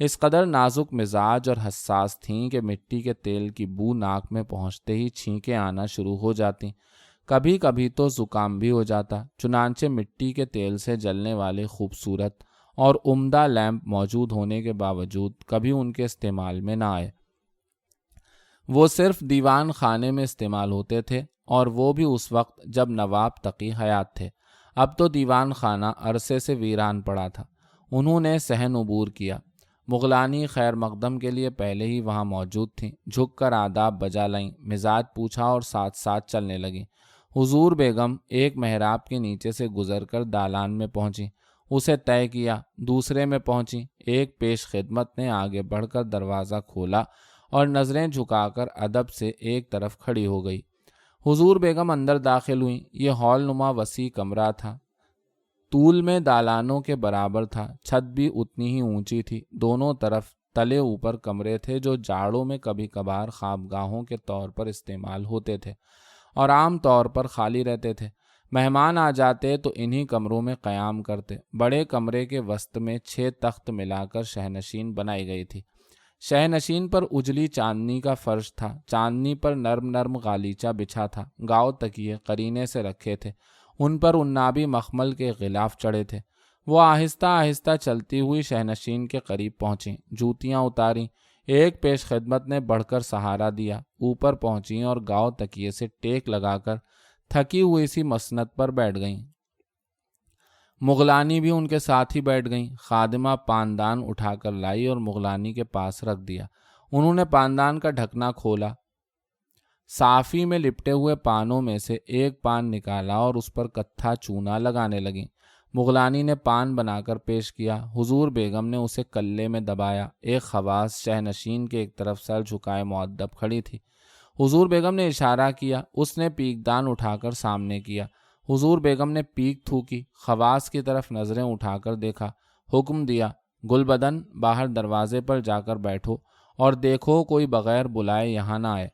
اس قدر نازک مزاج اور حساس تھیں کہ مٹی کے تیل کی بو ناک میں پہنچتے ہی چھینکیں آنا شروع ہو جاتی، کبھی کبھی تو زکام بھی ہو جاتا۔ چنانچہ مٹی کے تیل سے جلنے والے خوبصورت اور عمدہ لیمپ موجود ہونے کے باوجود کبھی ان کے استعمال میں نہ آئے۔ وہ صرف دیوان خانے میں استعمال ہوتے تھے، اور وہ بھی اس وقت جب نواب تقی حیات تھے۔ اب تو دیوان خانہ عرصے سے ویران پڑا تھا۔ انہوں نے صحن عبور کیا۔ مغلانی خیر مقدم کے لیے پہلے ہی وہاں موجود تھیں، جھک کر آداب بجا لائیں، مزاج پوچھا اور ساتھ ساتھ چلنے لگیں۔ حضور بیگم ایک محراب کے نیچے سے گزر کر دالان میں پہنچی، اسے طے کیا، دوسرے میں پہنچی۔ ایک پیش خدمت نے آگے بڑھ کر دروازہ کھولا اور نظریں جھکا کر ادب سے ایک طرف کھڑی ہو گئی۔ حضور بیگم اندر داخل ہوئیں۔ یہ ہال نما وسیع کمرہ تھا، طول میں دالانوں کے برابر تھا، چھت بھی اتنی ہی اونچی تھی۔ دونوں طرف تلے اوپر کمرے تھے جو جاڑوں میں کبھی کبھار خوابگاہوں کے طور پر استعمال ہوتے تھے اور عام طور پر خالی رہتے تھے۔ مہمان آ جاتے تو انہی کمروں میں قیام کرتے۔ بڑے کمرے کے وسط میں 6 تخت ملا کر شہنشین بنائی گئی تھی۔ شہنشین پر اجلی چاندنی کا فرش تھا، چاندنی پر نرم نرم غالیچہ بچھا تھا، گاؤ تکیے قرینے سے رکھے تھے، ان پر عنابی مخمل کے غلاف چڑھے تھے۔ وہ آہستہ آہستہ چلتی ہوئی شہنشین کے قریب پہنچیں، جوتیاں اتاریں۔ ایک پیش خدمت نے بڑھ کر سہارا دیا، اوپر پہنچیں اور گاؤ تکیے سے ٹیک لگا کر تھکی ہوئی سی مسند پر بیٹھ گئیں۔ مغلانی بھی ان کے ساتھ ہی بیٹھ گئیں۔ خادمہ پاندان اٹھا کر لائی اور مغلانی کے پاس رکھ دیا۔ انہوں نے پاندان کا ڈھکنا کھولا، صافی میں لپٹے ہوئے پانوں میں سے ایک پان نکالا اور اس پر کتھا چونا لگانے لگیں۔ مغلانی نے پان بنا کر پیش کیا۔ حضور بیگم نے اسے کلے میں دبایا۔ ایک خواص شہنشین کے ایک طرف سر جھکائے مؤدب کھڑی تھی۔ حضور بیگم نے اشارہ کیا، اس نے پیکدان اٹھا کر سامنے کیا۔ حضور بیگم نے پیک تھوکی، خواص کی طرف نظریں اٹھا کر دیکھا، حکم دیا، گل بدن باہر دروازے پر جا کر بیٹھو اور دیکھو کوئی بغیر بلائے یہاں نہ آئے۔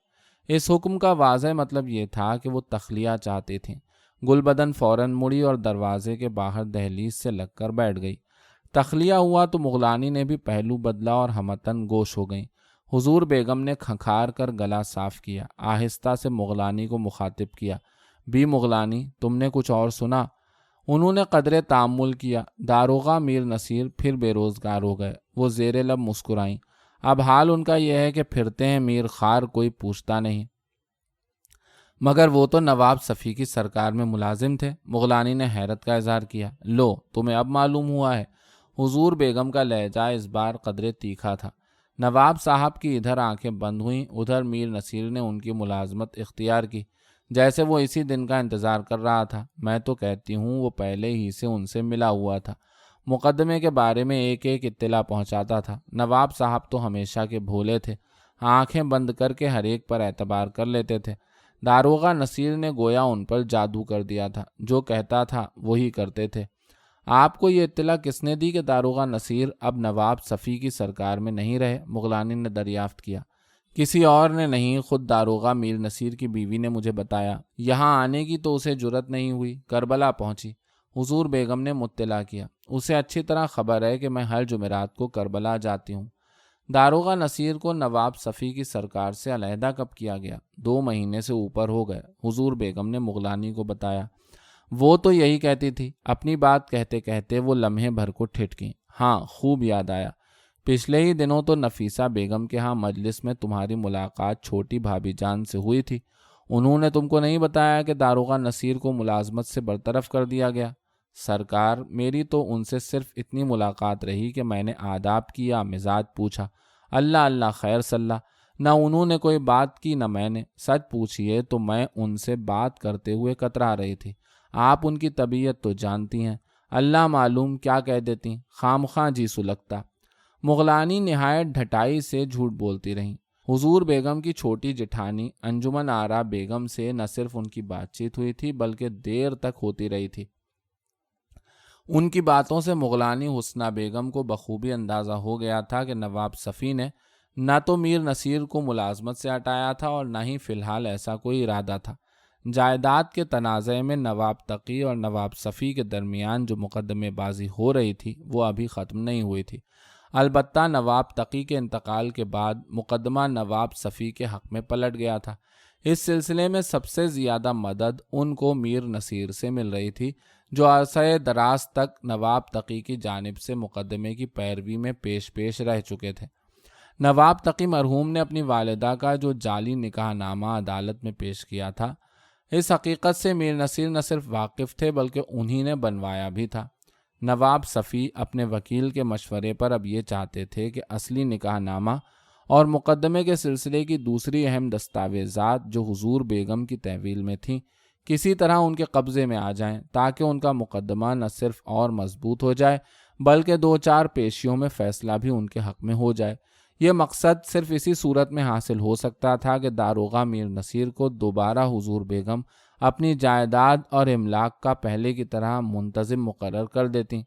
اس حکم کا واضح مطلب یہ تھا کہ وہ تخلیہ چاہتی تھیں۔ گل بدن فوراً مڑی اور دروازے کے باہر دہلیز سے لگ کر بیٹھ گئی۔ تخلیہ ہوا تو مغلانی نے بھی پہلو بدلا اور ہمتن گوش ہو گئیں۔ حضور بیگم نے کھنکھار کر گلا صاف کیا، آہستہ سے مغلانی کو مخاطب کیا، بی مغلانی، تم نے کچھ اور سنا؟ انہوں نے قدرے تأمل کیا۔ داروغہ میر نصیر پھر بے روزگار ہو گئے۔ وہ زیر لب مسکرائیں۔ اب حال ان کا یہ ہے کہ پھرتے ہیں میر خار، کوئی پوچھتا نہیں۔ مگر وہ تو نواب صفی کی سرکار میں ملازم تھے۔ مغلانی نے حیرت کا اظہار کیا۔ لو، تمہیں اب معلوم ہوا ہے؟ حضور بیگم کا لہجہ اس بار قدرے تیکھا تھا۔ نواب صاحب کی ادھر آنکھیں بند ہوئیں، ادھر میر نصیر نے ان کی ملازمت اختیار کی، جیسے وہ اسی دن کا انتظار کر رہا تھا۔ میں تو کہتی ہوں وہ پہلے ہی سے ان سے ملا ہوا تھا، مقدمے کے بارے میں ایک ایک اطلاع پہنچاتا تھا۔ نواب صاحب تو ہمیشہ کے بھولے تھے، آنکھیں بند کر کے ہر ایک پر اعتبار کر لیتے تھے۔ داروغہ نصیر نے گویا ان پر جادو کر دیا تھا، جو کہتا تھا وہی کرتے تھے۔ آپ کو یہ اطلاع کس نے دی کہ داروغہ نصیر اب نواب صفی کی سرکار میں نہیں رہے؟ مغلانی نے دریافت کیا۔ کسی اور نے نہیں، خود داروغہ میر نصیر کی بیوی نے مجھے بتایا۔ یہاں آنے کی تو اسے جرت نہیں ہوئی، کربلا پہنچی۔ حضور بیگم نے مطلع کیا، اسے اچھی طرح خبر ہے کہ میں ہر جمعرات کو کربلا جاتی ہوں۔ داروغہ نصیر کو نواب صفی کی سرکار سے علیحدہ کب کیا گیا؟ 2 مہینے سے اوپر ہو گئے، حضور بیگم نے مغلانی کو بتایا۔ وہ تو یہی کہتی تھی۔ اپنی بات کہتے کہتے وہ لمحے بھر کو ٹھٹکیں۔ ہاں، خوب یاد آیا، پچھلے ہی دنوں تو نفیسہ بیگم کے ہاں مجلس میں تمہاری ملاقات چھوٹی بھابھی جان سے ہوئی تھی۔ انہوں نے تم کو نہیں بتایا کہ داروغہ نصیر کو ملازمت سے برطرف کر دیا گیا؟ سرکار، میری تو ان سے صرف اتنی ملاقات رہی کہ میں نے آداب کیا، مزاج پوچھا، اللہ اللہ خیر صلاح۔ نہ انہوں نے کوئی بات کی نہ میں نے۔ سچ پوچھئے تو میں ان سے بات کرتے ہوئے کترا رہی تھی۔ آپ ان کی طبیعت تو جانتی ہیں، اللہ معلوم کیا کہہ دیتی، خامخواہ جی سلگتا۔ مغلانی نہایت ڈھٹائی سے جھوٹ بولتی رہیں۔ حضور بیگم کی چھوٹی جٹھانی انجمن آرا بیگم سے نہ صرف ان کی بات چیت ہوئی تھی بلکہ دیر تک ہوتی رہی تھی۔ ان کی باتوں سے مغلانی حسنہ بیگم کو بخوبی اندازہ ہو گیا تھا کہ نواب صفی نے نہ تو میر نصیر کو ملازمت سے ہٹایا تھا اور نہ ہی فی الحال ایسا کوئی ارادہ تھا۔ جائیداد کے تنازع میں نواب تقی اور نواب صفی کے درمیان جو مقدمے بازی ہو رہی تھی وہ ابھی ختم نہیں ہوئی تھی۔ البتہ نواب تقی کے انتقال کے بعد مقدمہ نواب صفی کے حق میں پلٹ گیا تھا۔ اس سلسلے میں سب سے زیادہ مدد ان کو میر نصیر سے مل رہی تھی، جو عرصہ دراز تک نواب تقی کی جانب سے مقدمے کی پیروی میں پیش رہ چکے تھے۔ نواب تقی مرحوم نے اپنی والدہ کا جو جعلی نکاح نامہ عدالت میں پیش کیا تھا، اس حقیقت سے میر نصیر نہ صرف واقف تھے بلکہ انہی نے بنوایا بھی تھا۔ نواب صفی اپنے وکیل کے مشورے پر اب یہ چاہتے تھے کہ اصلی نکاح نامہ اور مقدمے کے سلسلے کی دوسری اہم دستاویزات جو حضور بیگم کی تحویل میں تھیں، کسی طرح ان کے قبضے میں آ جائیں، تاکہ ان کا مقدمہ نہ صرف اور مضبوط ہو جائے بلکہ 2-4 پیشیوں میں فیصلہ بھی ان کے حق میں ہو جائے۔ یہ مقصد صرف اسی صورت میں حاصل ہو سکتا تھا کہ داروغہ میر نصیر کو دوبارہ حضور بیگم اپنی جائیداد اور املاک کا پہلے کی طرح منتظم مقرر کر دیتی۔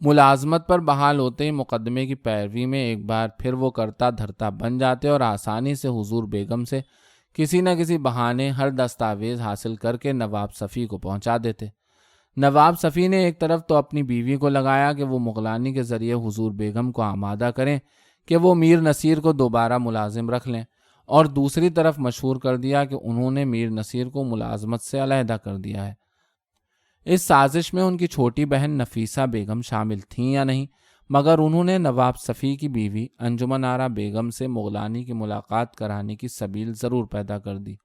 ملازمت پر بحال ہوتے ہی مقدمے کی پیروی میں ایک بار پھر وہ کرتا دھرتا بن جاتے اور آسانی سے حضور بیگم سے کسی نہ کسی بہانے ہر دستاویز حاصل کر کے نواب صفی کو پہنچا دیتے۔ نواب صفی نے ایک طرف تو اپنی بیوی کو لگایا کہ وہ مغلانی کے ذریعے حضور بیگم کو آمادہ کریں کہ وہ میر نصیر کو دوبارہ ملازم رکھ لیں، اور دوسری طرف مشہور کر دیا کہ انہوں نے میر نصیر کو ملازمت سے علیحدہ کر دیا ہے۔ اس سازش میں ان کی چھوٹی بہن نفیسہ بیگم شامل تھیں یا نہیں، مگر انہوں نے نواب صفی کی بیوی انجمن آرا بیگم سے مغلانی کی ملاقات کرانے کی سبیل ضرور پیدا کر دی۔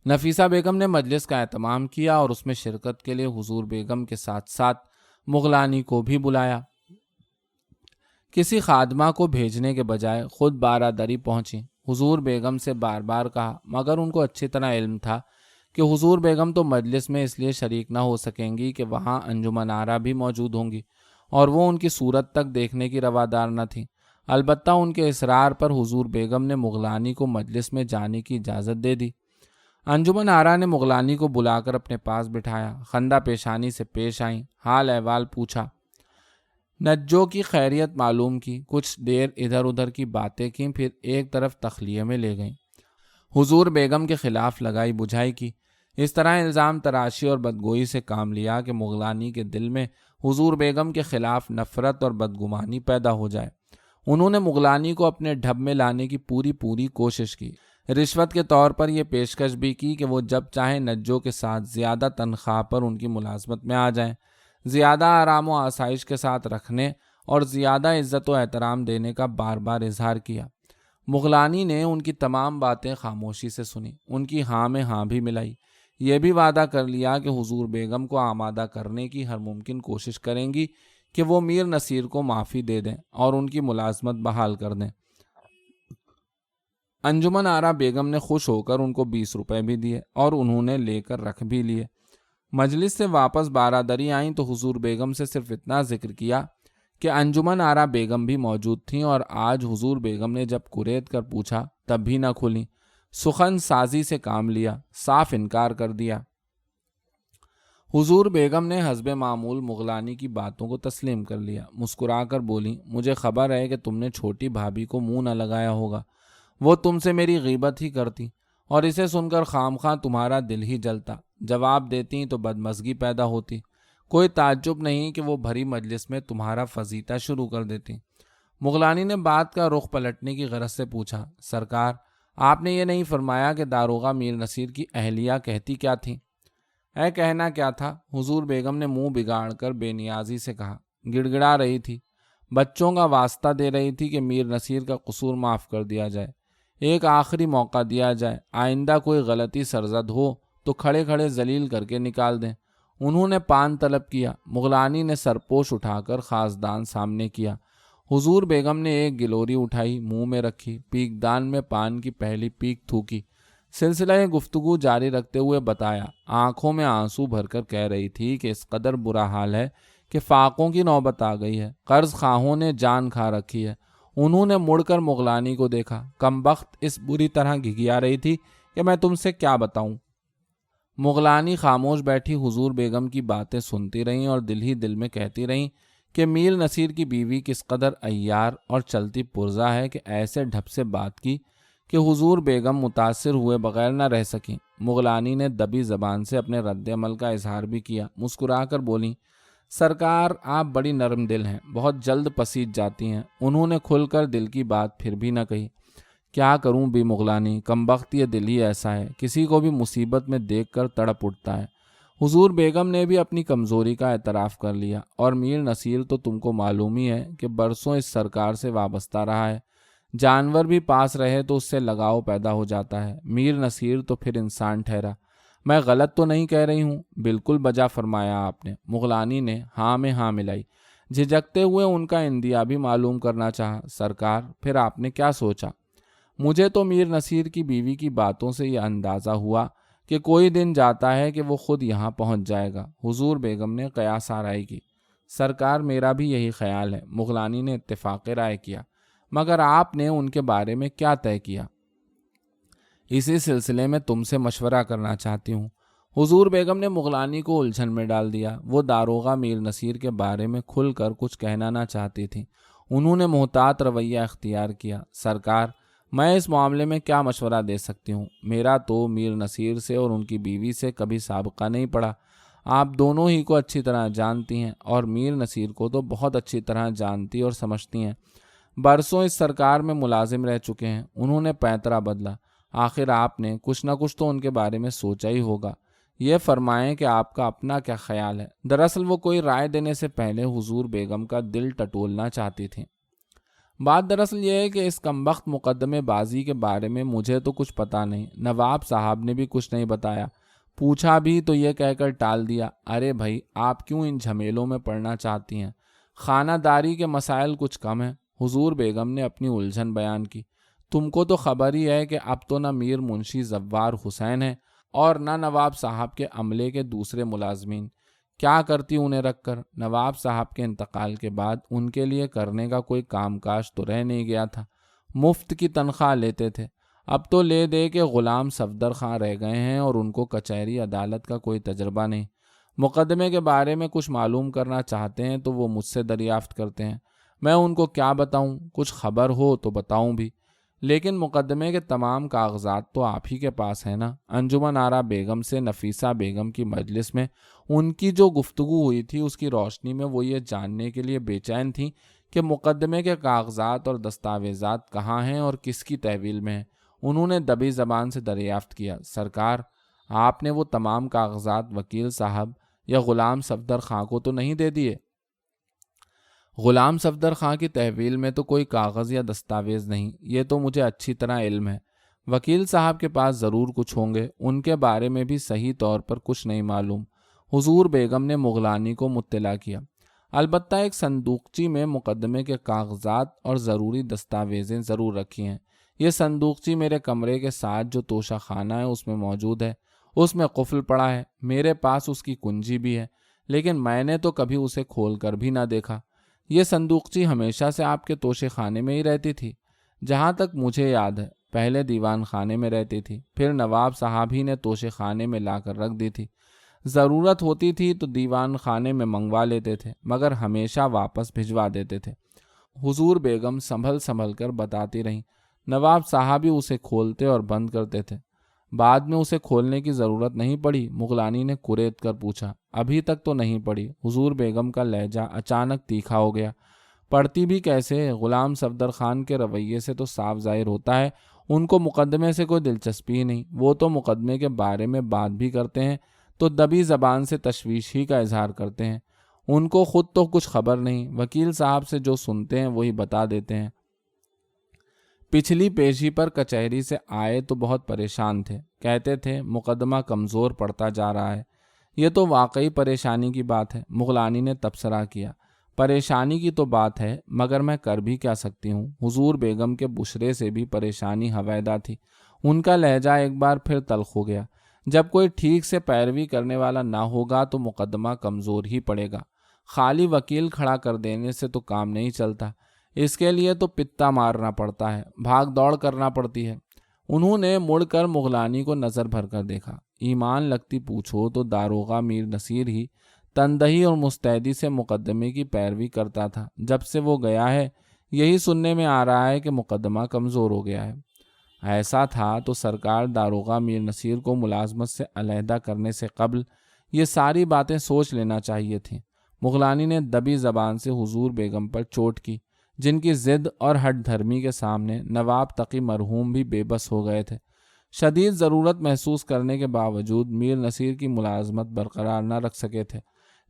نفیسہ بیگم نے مجلس کا اہتمام کیا اور اس میں شرکت کے لیے حضور بیگم کے ساتھ ساتھ مغلانی کو بھی بلایا۔ کسی خادمہ کو بھیجنے کے بجائے خود بارادری پہنچی، حضور بیگم سے بار بار کہا، مگر ان کو اچھی طرح علم تھا کہ حضور بیگم تو مجلس میں اس لیے شریک نہ ہو سکیں گی کہ وہاں انجمن آرا بھی موجود ہوں گی، اور وہ ان کی صورت تک دیکھنے کی روادار نہ تھیں۔ البتہ ان کے اصرار پر حضور بیگم نے مغلانی کو مجلس میں جانے کی اجازت دے دی۔ انجمن آرا نے مغلانی کو بلا کر اپنے پاس بٹھایا، خندہ پیشانی سے پیش آئیں، حال احوال پوچھا، نجو کی خیریت معلوم کی، کچھ دیر ادھر ادھر کی باتیں کی، پھر ایک طرف تخلیے میں لے گئیں، حضور بیگم کے خلاف لگائی بجھائی کی۔ اس طرح الزام تراشی اور بدگوئی سے کام لیا کہ مغلانی کے دل میں حضور بیگم کے خلاف نفرت اور بدگمانی پیدا ہو جائے۔ انہوں نے مغلانی کو اپنے ڈھب میں لانے کی پوری کوشش کی، رشوت کے طور پر یہ پیشکش بھی کی کہ وہ جب چاہیں نجو کے ساتھ زیادہ تنخواہ پر ان کی ملازمت میں آ جائیں، زیادہ آرام و آسائش کے ساتھ رکھنے اور زیادہ عزت و احترام دینے کا بار بار اظہار کیا۔ مغلانی نے ان کی تمام باتیں خاموشی سے سنی، ان کی ہاں میں ہاں بھی ملائی، یہ بھی وعدہ کر لیا کہ حضور بیگم کو آمادہ کرنے کی ہر ممکن کوشش کریں گی کہ وہ میر نصیر کو معافی دے دیں اور ان کی ملازمت بحال کر دیں۔ انجمن آرا بیگم نے خوش ہو کر ان کو 20 روپے بھی دیے اور انہوں نے لے کر رکھ بھی لیے۔ مجلس سے واپس بارادری آئیں تو حضور بیگم سے صرف اتنا ذکر کیا کہ انجمن آرا بیگم بھی موجود تھیں، اور آج حضور بیگم نے جب کرید کر پوچھا تب بھی نہ کھولیں، سخن سازی سے کام لیا، صاف انکار کر دیا۔ حضور بیگم نے حسب معمول مغلانی کی باتوں کو تسلیم کر لیا، مسکرا کر بولی، مجھے خبر ہے کہ تم نے چھوٹی بھابھی کو منہ نہ لگایا ہوگا، وہ تم سے میری غیبت ہی کرتی، اور اسے سن کر خامخواہ تمہارا دل ہی جلتا، جواب دیتی تو بدمزگی پیدا ہوتی، کوئی تعجب نہیں کہ وہ بھری مجلس میں تمہارا فضیتہ شروع کر دیتی۔ مغلانی نے بات کا رخ پلٹنے کی غرض سے پوچھا، سرکار آپ نے یہ نہیں فرمایا کہ داروغہ میر نصیر کی اہلیہ کہتی کیا تھیں؟ اے کہنا کیا تھا، حضور بیگم نے منہ بگاڑ کر بے نیازی سے کہا، گڑ گڑا رہی تھی، بچوں کا واسطہ دے رہی تھی کہ میر نصیر کا قصور معاف کر دیا جائے، ایک آخری موقع دیا جائے، آئندہ کوئی غلطی سرزد ہو تو کھڑے کھڑے ذلیل کر کے نکال دیں۔ انہوں نے پان طلب کیا، مغلانی نے سرپوش اٹھا کر خاصدان سامنے کیا، حضور بیگم نے ایک گلوری اٹھائی، منہ میں رکھی، پیک دان میں پان کی پہلی پیک تھوکی، سلسلہ گفتگو جاری رکھتے ہوئے بتایا، آنکھوں میں آنسو بھر کر کہہ رہی تھی کہ اس قدر برا حال ہے کہ فاقوں کی نوبت آ گئی ہے، قرض خواہوں نے جان کھا رکھی ہے۔ انہوں نے مڑ کر مغلانی کو دیکھا، کمبخت اس بری طرح گھگھیا رہی تھی کہ میں تم سے کیا بتاؤں۔ مغلانی خاموش بیٹھی حضور بیگم کی باتیں سنتی رہیں اور دل ہی دل میں کہتی رہیں کہ میر نصیر کی بیوی کس قدر عیار اور چلتی پرزہ ہے کہ ایسے ڈھب سے بات کی کہ حضور بیگم متاثر ہوئے بغیر نہ رہ سکیں۔ مغلانی نے دبی زبان سے اپنے رد عمل کا اظہار بھی کیا، مسکرا کر بولیں، سرکار آپ بڑی نرم دل ہیں، بہت جلد پسیج جاتی ہیں۔ انہوں نے کھل کر دل کی بات پھر بھی نہ کہی۔ کیا کروں بی مغلانی، کمبخت یہ دل ہی ایسا ہے، کسی کو بھی مصیبت میں دیکھ کر تڑپ اٹھتا ہے۔ حضور بیگم نے بھی اپنی کمزوری کا اعتراف کر لیا، اور میر نصیر تو تم کو معلوم ہی ہے کہ برسوں اس سرکار سے وابستہ رہا ہے، جانور بھی پاس رہے تو اس سے لگاؤ پیدا ہو جاتا ہے، میر نصیر تو پھر انسان ٹھہرا۔ میں غلط تو نہیں کہہ رہی ہوں؟ بالکل بجا فرمایا آپ نے۔ مغلانی نے ہاں میں ہاں ملائی، جھجکتے ہوئے ان کا اندیا بھی معلوم کرنا چاہا۔ سرکار، پھر آپ نے کیا سوچا؟ مجھے تو میر نصیر کی بیوی کی باتوں سے یہ اندازہ ہوا کہ کوئی دن جاتا ہے کہ وہ خود یہاں پہنچ جائے گا۔ حضور بیگم نے قیاس آرائی کی۔ سرکار، میرا بھی یہی خیال ہے۔ مغلانی نے اتفاق رائے کیا۔ مگر آپ نے ان کے بارے میں کیا طے کیا؟ اسی سلسلے میں تم سے مشورہ کرنا چاہتی ہوں۔ حضور بیگم نے مغلانی کو الجھن میں ڈال دیا۔ وہ داروغہ میر نصیر کے بارے میں کھل کر کچھ کہنا نہ چاہتی تھی۔ انہوں نے محتاط رویہ اختیار کیا۔ سرکار، میں اس معاملے میں کیا مشورہ دے سکتی ہوں؟ میرا تو میر نصیر سے اور ان کی بیوی سے کبھی سابقہ نہیں پڑا۔ آپ دونوں ہی کو اچھی طرح جانتی ہیں، اور میر نصیر کو تو بہت اچھی طرح جانتی اور سمجھتی ہیں۔ برسوں اس سرکار میں ملازم رہ چکے ہیں۔ انہوں نے پینترا بدلا۔ آخر آپ نے کچھ نہ کچھ تو ان کے بارے میں سوچا ہی ہوگا۔ یہ فرمائیں کہ آپ کا اپنا کیا خیال ہے؟ دراصل وہ کوئی رائے دینے سے پہلے حضور بیگم کا دل ٹٹولنا چاہتی تھیں۔ بات دراصل یہ ہے کہ اس کمبخت مقدمے بازی کے بارے میں مجھے تو کچھ پتا نہیں۔ نواب صاحب نے بھی کچھ نہیں بتایا، پوچھا بھی تو یہ کہہ کر ٹال دیا، ارے بھائی آپ کیوں ان جھمیلوں میں پڑنا چاہتی ہیں؟ خانہ داری کے مسائل کچھ کم ہیں۔ حضور بیگم نے اپنی الجھن بیان کی۔ تم کو تو خبر ہی ہے کہ اب تو نہ میر منشی زوار حسین ہے اور نہ نواب صاحب کے عملے کے دوسرے ملازمین۔ کیا کرتی انہیں رکھ کر؟ نواب صاحب کے انتقال کے بعد ان کے لیے کرنے کا کوئی کام کاج تو رہ نہیں گیا تھا۔ مفت کی تنخواہ لیتے تھے، اب تو لے دے کے غلام صفدر خاں رہ گئے ہیں، اور ان کو کچہری عدالت کا کوئی تجربہ نہیں۔ مقدمے کے بارے میں کچھ معلوم کرنا چاہتے ہیں تو وہ مجھ سے دریافت کرتے ہیں۔ میں ان کو کیا بتاؤں؟ کچھ خبر ہو تو بتاؤں بھی، لیکن مقدمے کے تمام کاغذات تو آپ ہی کے پاس ہیں نا۔ انجمن آرا بیگم سے نفیسہ بیگم کی مجلس میں ان کی جو گفتگو ہوئی تھی، اس کی روشنی میں وہ یہ جاننے کے لیے بے چین تھیں کہ مقدمے کے کاغذات اور دستاویزات کہاں ہیں اور کس کی تحویل میں ہیں۔ انہوں نے دبی زبان سے دریافت کیا، سرکار، آپ نے وہ تمام کاغذات وکیل صاحب یا غلام صفدر خاں کو تو نہیں دے دیے؟ غلام صفدر خاں کی تحویل میں تو کوئی کاغذ یا دستاویز نہیں، یہ تو مجھے اچھی طرح علم ہے۔ وکیل صاحب کے پاس ضرور کچھ ہوں گے، ان کے بارے میں بھی صحیح طور پر کچھ نہیں معلوم۔ حضور بیگم نے مغلانی کو مطلع کیا۔ البتہ ایک صندوقچی میں مقدمے کے کاغذات اور ضروری دستاویزیں ضرور رکھی ہیں۔ یہ صندوقچی میرے کمرے کے ساتھ جو توشہ خانہ ہے اس میں موجود ہے، اس میں قفل پڑا ہے، میرے پاس اس کی کنجی بھی ہے، لیکن میں نے تو کبھی اسے کھول کر بھی نہ دیکھا۔ یہ صندوقچی ہمیشہ سے آپ کے توشے خانے میں ہی رہتی تھی؟ جہاں تک مجھے یاد ہے پہلے دیوان خانے میں رہتی تھی، پھر نواب صاحب ہی نے توشے خانے میں لا کر رکھ دی تھی۔ ضرورت ہوتی تھی تو دیوان خانے میں منگوا لیتے تھے، مگر ہمیشہ واپس بھجوا دیتے تھے۔ حضور بیگم سنبھل سنبھل کر بتاتی رہیں۔ نواب صاحب ہی اسے کھولتے اور بند کرتے تھے۔ بعد میں اسے کھولنے کی ضرورت نہیں پڑی؟ مغلانی نے کریت کر پوچھا۔ ابھی تک تو نہیں پڑی۔ حضور بیگم کا لہجہ اچانک تیکھا ہو گیا۔ پڑتی بھی کیسے؟ غلام صفدر خان کے رویے سے تو صاف ظاہر ہوتا ہے ان کو مقدمے سے کوئی دلچسپی ہی نہیں۔ وہ تو مقدمے کے بارے میں بات بھی کرتے ہیں تو دبی زبان سے تشویش ہی کا اظہار کرتے ہیں۔ ان کو خود تو کچھ خبر نہیں، وکیل صاحب سے جو سنتے ہیں وہی بتا دیتے ہیں۔ پچھلی پیشی پر کچہری سے آئے تو بہت پریشان تھے، کہتے تھے مقدمہ کمزور پڑتا جا رہا ہے۔ یہ تو واقعی پریشانی کی بات ہے، مغلانی نے تبصرہ کیا۔ پریشانی کی تو بات ہے، مگر میں کر بھی کیا سکتی ہوں؟ حضور بیگم کے بشرے سے بھی پریشانی ہویدا تھی۔ ان کا لہجہ ایک بار پھر تلخ ہو گیا۔ جب کوئی ٹھیک سے پیروی کرنے والا نہ ہوگا تو مقدمہ کمزور ہی پڑے گا۔ خالی وکیل کھڑا کر دینے سے تو کام نہیں چلتا، اس کے لیے تو پتا مارنا پڑتا ہے، بھاگ دوڑ کرنا پڑتی ہے۔ انہوں نے مڑ کر مغلانی کو نظر بھر کر دیکھا۔ ایمان لگتی پوچھو تو داروغہ میر نصیر ہی تندہی اور مستعدی سے مقدمے کی پیروی کرتا تھا۔ جب سے وہ گیا ہے یہی سننے میں آ رہا ہے کہ مقدمہ کمزور ہو گیا ہے۔ ایسا تھا تو سرکار داروغہ میر نصیر کو ملازمت سے علیحدہ کرنے سے قبل یہ ساری باتیں سوچ لینا چاہیے تھیں۔ مغلانی نے دبی زبان سے حضور بیگم پر چوٹ کی، جن کی ضد اور ہٹ دھرمی کے سامنے نواب تقی مرحوم بھی بے بس ہو گئے تھے۔ شدید ضرورت محسوس کرنے کے باوجود میر نصیر کی ملازمت برقرار نہ رکھ سکے تھے،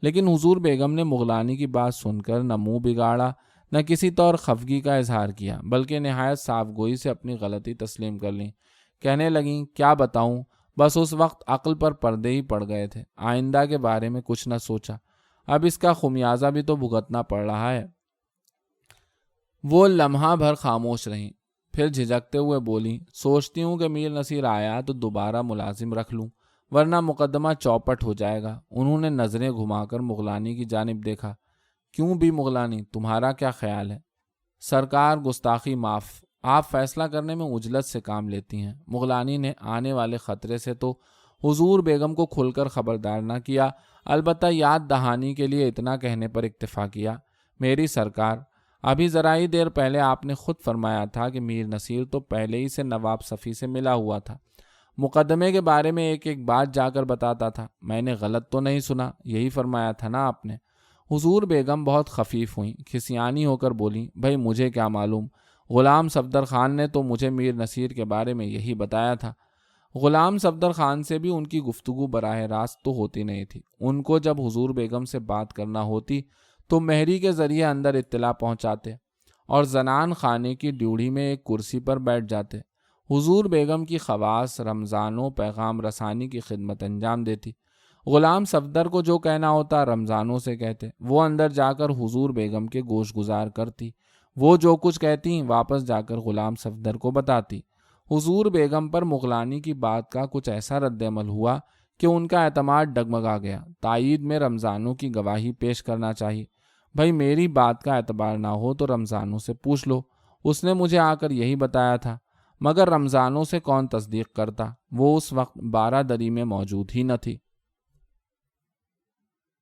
لیکن حضور بیگم نے مغلانی کی بات سن کر نہ منہ بگاڑا، نہ کسی طور خفگی کا اظہار کیا، بلکہ نہایت صاف گوئی سے اپنی غلطی تسلیم کر لیں۔ کہنے لگیں، کیا بتاؤں، بس اس وقت عقل پر پردے ہی پڑ گئے تھے، آئندہ کے بارے میں کچھ نہ سوچا، اب اس کا خمیازہ بھی تو بھگتنا پڑ رہا ہے۔ وہ لمحہ بھر خاموش رہیں، پھر جھجکتے ہوئے بولیں، سوچتی ہوں کہ میر نصیر آیا تو دوبارہ ملازم رکھ لوں، ورنہ مقدمہ چوپٹ ہو جائے گا۔ انہوں نے نظریں گھما کر مغلانی کی جانب دیکھا۔ کیوں بھی مغلانی، تمہارا کیا خیال ہے؟ سرکار، گستاخی معاف، آپ فیصلہ کرنے میں عجلت سے کام لیتی ہیں۔ مغلانی نے آنے والے خطرے سے تو حضور بیگم کو کھل کر خبردار نہ کیا، البتہ یاد دہانی کے لیے اتنا کہنے پر اکتفا کیا، میری سرکار، ابھی ذرا ہی دیر پہلے آپ نے خود فرمایا تھا کہ میر نصیر تو پہلے ہی سے نواب صفی سے ملا ہوا تھا، مقدمے کے بارے میں ایک ایک بات جا کر بتاتا تھا، میں نے غلط تو نہیں سنا؟ یہی فرمایا تھا نا آپ نے؟ حضور بیگم بہت خفیف ہوئیں، کھسیانی ہو کر بولیں، بھائی مجھے کیا معلوم، غلام صفدر خان نے تو مجھے میر نصیر کے بارے میں یہی بتایا تھا۔ غلام صفدر خان سے بھی ان کی گفتگو براہ راست تو ہوتی نہیں تھی، ان کو جب حضور بیگم سے بات کرنا ہوتی تو مہری کے ذریعے اندر اطلاع پہنچاتے اور زنان خانے کی ڈیوڑی میں ایک کرسی پر بیٹھ جاتے۔ حضور بیگم کی خواص رمضانوں پیغام رسانی کی خدمت انجام دیتی۔ غلام صفدر کو جو کہنا ہوتا رمضانوں سے کہتے، وہ اندر جا کر حضور بیگم کے گوش گزار کرتی، وہ جو کچھ کہتی واپس جا کر غلام صفدر کو بتاتی۔ حضور بیگم پر مغلانی کی بات کا کچھ ایسا رد عمل ہوا کہ ان کا اعتماد ڈگمگا گیا۔ تائید میں رمضانوں کی گواہی پیش کرنا چاہیے، بھائی میری بات کا اعتبار نہ ہو تو رمضانوں سے پوچھ لو، اس نے مجھے آ کر یہی بتایا تھا، مگر رمضانوں سے کون تصدیق کرتا، وہ اس وقت 12 دری میں موجود ہی نہ تھی۔